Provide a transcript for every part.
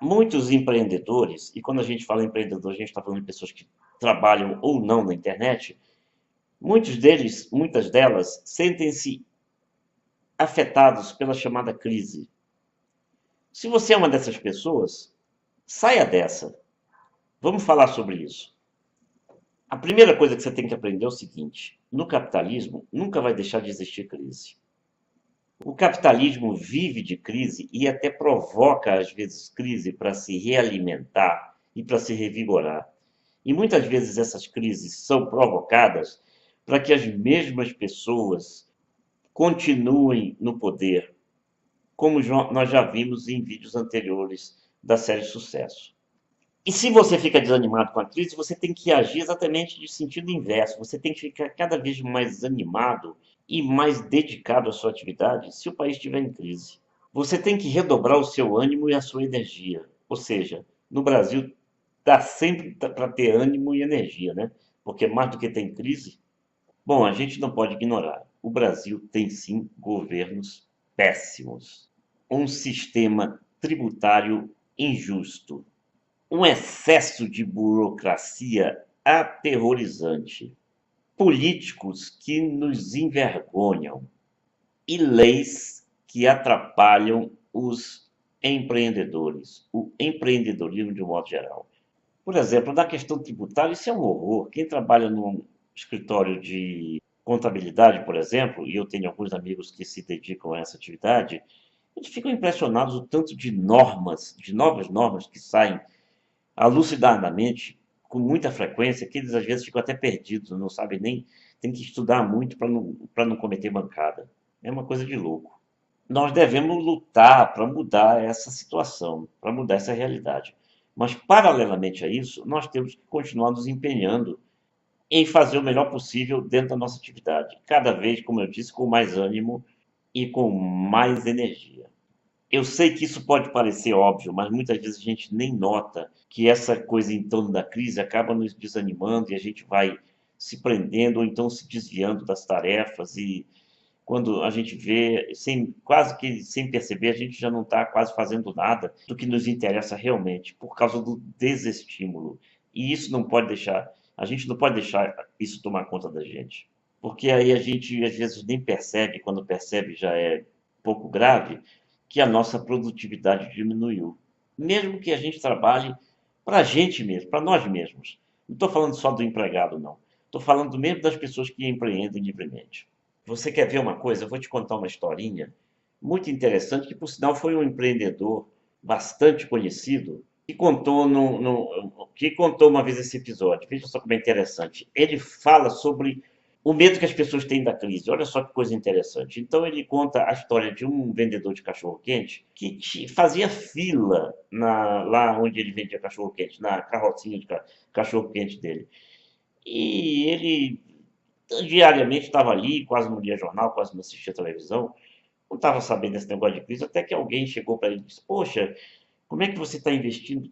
Muitos empreendedores, e quando a gente fala empreendedor, a gente está falando de pessoas que trabalham ou não na internet, muitos deles, muitas delas, sentem-se afetados pela chamada crise. Se você é uma dessas pessoas, saia dessa. Vamos falar sobre isso. A primeira coisa que você tem que aprender é o seguinte: no capitalismo nunca vai deixar de existir crise. O capitalismo vive de crise e até provoca, às vezes, crise para se realimentar e para se revigorar. E muitas vezes essas crises são provocadas para que as mesmas pessoas continuem no poder, como nós já vimos em vídeos anteriores da série Sucesso. E se você fica desanimado com a crise, você tem que agir exatamente de sentido inverso. Você tem que ficar cada vez mais animado e mais dedicado à sua atividade se o país estiver em crise. Você tem que redobrar o seu ânimo e a sua energia. Ou seja, no Brasil dá sempre para ter ânimo e energia, né? Porque mais do que tem crise, bom, a gente não pode ignorar. O Brasil tem sim governos péssimos. Um sistema tributário injusto, um excesso de burocracia aterrorizante, políticos que nos envergonham e leis que atrapalham os empreendedores, o empreendedorismo de um modo geral. Por exemplo, na questão tributária, isso é um horror. Quem trabalha num escritório de contabilidade, por exemplo, e eu tenho alguns amigos que se dedicam a essa atividade, eles ficam impressionados o tanto de normas, de novas normas que saem alucinadamente, com muita frequência, que eles às vezes ficam até perdidos, não sabem nem, tem que estudar muito para não cometer bancada. É uma coisa de louco. Nós devemos lutar para mudar essa situação, para mudar essa realidade. Mas, paralelamente a isso, nós temos que continuar nos empenhando em fazer o melhor possível dentro da nossa atividade. Cada vez, como eu disse, com mais ânimo e com mais energia. Eu sei que isso pode parecer óbvio, mas muitas vezes a gente nem nota que essa coisa em torno da crise acaba nos desanimando e a gente vai se prendendo ou então se desviando das tarefas e quando a gente vê, quase que sem perceber, a gente já não está quase fazendo nada do que nos interessa realmente, por causa do desestímulo. E isso não pode deixar, a gente não pode deixar isso tomar conta da gente. Porque aí a gente às vezes nem percebe, quando percebe já é pouco grave, que a nossa produtividade diminuiu. Mesmo que a gente trabalhe para a gente mesmo, para nós mesmos. Não estou falando só do empregado, não. Estou falando mesmo das pessoas que empreendem livremente. Você quer ver uma coisa? Eu vou te contar uma historinha muito interessante, que por sinal foi um empreendedor bastante conhecido, que contou, que contou uma vez esse episódio. Veja só como é interessante. Ele fala sobre o medo que as pessoas têm da crise. Olha só que coisa interessante. Então ele conta a história de um vendedor de cachorro-quente que fazia fila lá onde ele vendia cachorro-quente, na carrocinha de cachorro-quente dele. E ele diariamente estava ali, quase não lia jornal, quase não assistia televisão, não estava sabendo desse negócio de crise, até que alguém chegou para ele e disse: Poxa, como é que você está investindo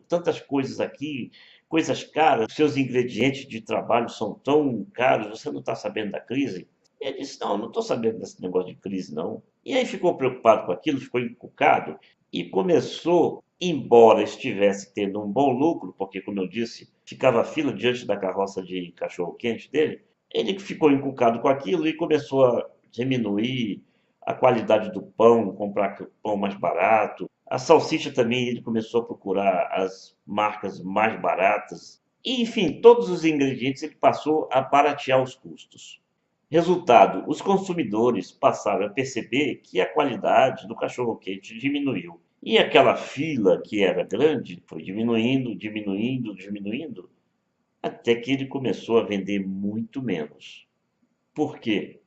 tantas coisas aqui, coisas caras, seus ingredientes de trabalho são tão caros, você não está sabendo da crise? E ele disse: Não, não estou sabendo desse negócio de crise, não. E aí ficou preocupado com aquilo, ficou encucado e começou, embora estivesse tendo um bom lucro, porque, como eu disse, ficava fila diante da carroça de cachorro-quente dele, ele ficou encucado com aquilo e começou a diminuir a qualidade do pão, comprar pão mais barato. A salsicha também, ele começou a procurar as marcas mais baratas. E, enfim, todos os ingredientes ele passou a baratear os custos. Resultado, os consumidores passaram a perceber que a qualidade do cachorro-quente diminuiu. E aquela fila que era grande foi diminuindo, diminuindo, diminuindo, até que ele começou a vender muito menos. Por quê?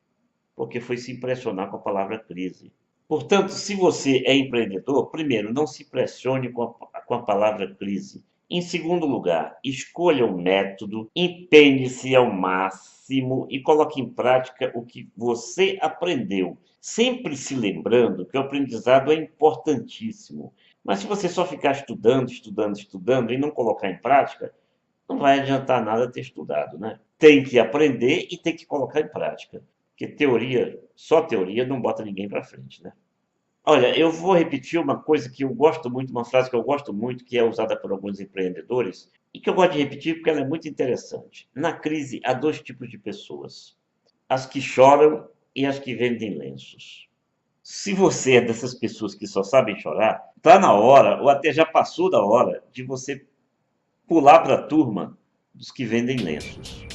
Porque foi se impressionar com a palavra crise. Portanto, se você é empreendedor, primeiro, não se pressione com a palavra crise. Em segundo lugar, escolha um método, empenhe-se ao máximo e coloque em prática o que você aprendeu. Sempre se lembrando que o aprendizado é importantíssimo. Mas se você só ficar estudando, estudando, estudando e não colocar em prática, não vai adiantar nada ter estudado, né? Tem que aprender e tem que colocar em prática. Porque teoria, só teoria não bota ninguém para frente, né? Olha, eu vou repetir uma coisa que eu gosto muito, uma frase que eu gosto muito, que é usada por alguns empreendedores, e que eu gosto de repetir porque ela é muito interessante. Na crise, há dois tipos de pessoas: as que choram e as que vendem lenços. Se você é dessas pessoas que só sabem chorar, está na hora, ou até já passou da hora, de você pular para a turma dos que vendem lenços.